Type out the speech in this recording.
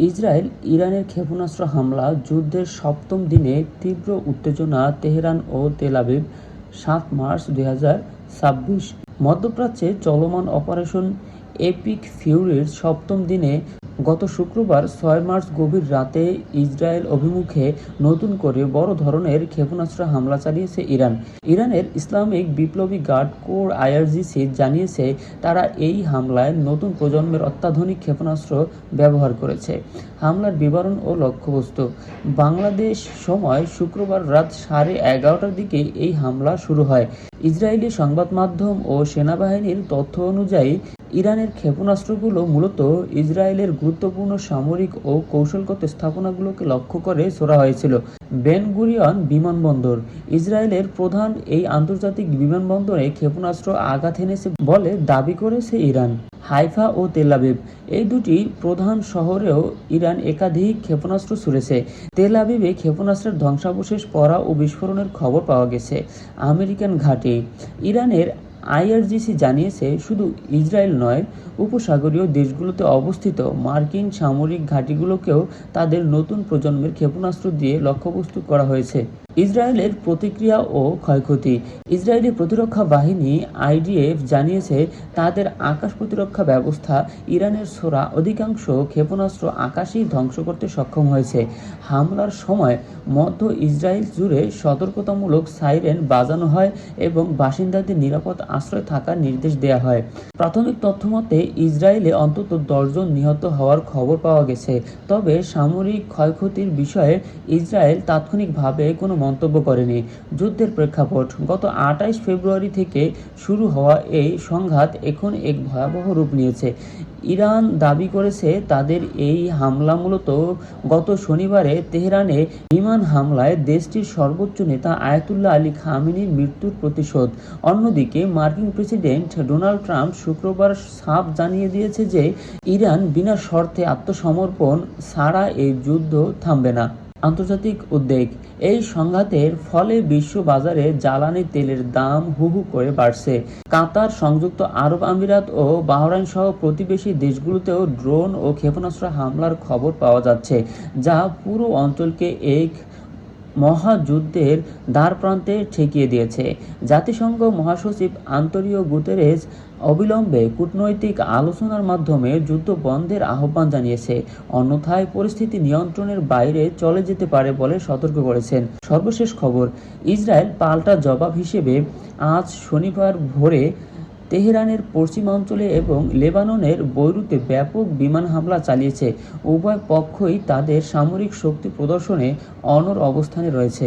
Israel ইরানের ক্ষেপণাস্ত্র হামলা যুদ্ধের সপ্তম দিনে তীব্র উত্তেজনা তেহরান ও তেল আবিব ৭ মার্চ ২০২৬। মধ্যপ্রাচ্যে চলমান অপারেশন এপিক ফিউরির সপ্তম দিনে গত শুক্রবার ৬ মার্চ গভীর রাতে ইসরায়েল অভিমুখে নতুন করে বড় ধরনের ক্ষেপণাস্ত্র হামলা চালিয়েছে ইরান। ইরানের ইসলামিক বিপ্লবী গার্ড কোর আইআরজিসি জানিয়েছে তারা এই হামলায় নতুন প্রজন্মের অত্যাধুনিক ক্ষেপণাস্ত্র ব্যবহার করেছে। হামলার বিবরণ ও লক্ষ্যবস্তু। বাংলাদেশ সময় শুক্রবার রাত 11:30টার দিকে এই হামলা শুরু হয়। ইসরায়েলি সংবাদ মাধ্যম ও সেনাবাহিনীর তথ্য অনুযায়ী ইরানের ক্ষেপণাস্ত্রগুলো মূলত ইসরায়েলের গুরুত্বপূর্ণ সামরিক ও কৌশলগত স্থাপনাগুলোকে লক্ষ্য করে ছোড়া হয়েছিল। বেন গুরিয়ন বিমানবন্দর। ইসরায়েলের প্রধান এই আন্তর্জাতিক বিমানবন্দরে ক্ষেপণাস্ত্র আঘাত এনেছে বলে দাবি করেছে ইরান। হাইফা ও তেল আবিব। এই দুটি প্রধান শহরেও ইরান একাধিক ক্ষেপণাস্ত্র ছুড়েছে। তেল আবিবে ক্ষেপণাস্ত্রের ধ্বংসাবশেষ পড়া ও বিস্ফোরণের খবর পাওয়া গেছে। আমেরিকান ঘাঁটি। ইরানের আইআরজিসি জানিয়েছে শুধু ইসরায়েল নয়, উপসাগরীয় দেশগুলোতে অবস্থিত মার্কিন সামরিক ঘাঁটিগুলোকেও তাদের নতুন প্রজন্মের ক্ষেপণাস্ত্র দিয়ে লক্ষ্যবস্তু করা হয়েছে। ইসরায়েলের প্রতিক্রিয়া ও ক্ষয়ক্ষতি। ইসরায়েলি প্রতিরক্ষা বাহিনী আইডিএফ জানিয়েছে তাদের আকাশ প্রতিরক্ষা ব্যবস্থা ইরানের ছোড়া অধিকাংশ ক্ষেপণাস্ত্র আকাশেই ধ্বংস করতে সক্ষম হয়েছে। হামলার সময় মধ্য ইসরায়েল জুড়ে সতর্কতামূলক সাইরেন বাজানো হয় এবং বাসিন্দাদের নিরাপদ আশ্রয় থাকার নির্দেশ দেওয়া হয়। প্রাথমিক তথ্যমতে ইসরায়েলে অন্তত ১০ জন নিহত হওয়ার খবর পাওয়া গেছে, তবে সামরিক ক্ষয়ক্ষতির বিষয়ে ইসরায়েল তাৎক্ষণিকভাবে কোনো মন্তব্য করেনি। যুদ্ধের প্রেক্ষাপট। গত ২৮ ফেব্রুয়ারি থেকে শুরু হওয়া এই সংঘাত এখন এক ভয়াবহ রূপ নিয়েছে। ইরান দাবি করেছে তাদের এই হামলা মূলত গত শনিবারে তেহরানে বিমান হামলায় দেশটির সর্বোচ্চ নেতা আয়াতুল্লাহ আলী খামেনির মৃত্যুর প্রতিশোধ। অন্যদিকে মার্কিন প্রেসিডেন্ট ডোনাল্ড ট্রাম্প শুক্রবার সাফ জানিয়ে দিয়েছে যে ইরান বিনা শর্তে আত্মসমর্পণ ছাড়া এই যুদ্ধ থামবে না। আন্তর্জাতিক উদ্বেগ। এই সংঘাতের ফলে বিশ্ব বাজারে জ্বালানি তেলের দাম হু হু করে বাড়ছে। কাতার, সংযুক্ত আরব আমিরাত ও বাহরাইন সহ প্রতিবেশী দেশগুলোতেও ড্রোন ও ক্ষেপণাস্ত্র হামলার খবর পাওয়া যাচ্ছে, যা পুরো অঞ্চলকে এক মহাযুদ্ধের দ্বারপ্রান্তে ঠেকিয়ে দিয়েছে। জাতিসংঘ মহাসচিব আন্তোনিও গুতেরেস অবিলম্বে কূটনৈতিক আলোচনার মাধ্যমে যুদ্ধ বন্ধের আহ্বান জানিয়েছে, অন্যথায় পরিস্থিতি নিয়ন্ত্রণের বাইরে চলে যেতে পারে বলে সতর্ক করেছেন। সর্বশেষ খবর। ইসরায়েল পাল্টা জবাব হিসেবে আজ শনিবার ভোরে তেহরানের পশ্চিমাঞ্চলে এবং লেবাননের বৈরুতে ব্যাপক বিমান হামলা চালিয়েছে। উভয় পক্ষই তাদের সামরিক শক্তি প্রদর্শনে অনড় অবস্থানে রয়েছে।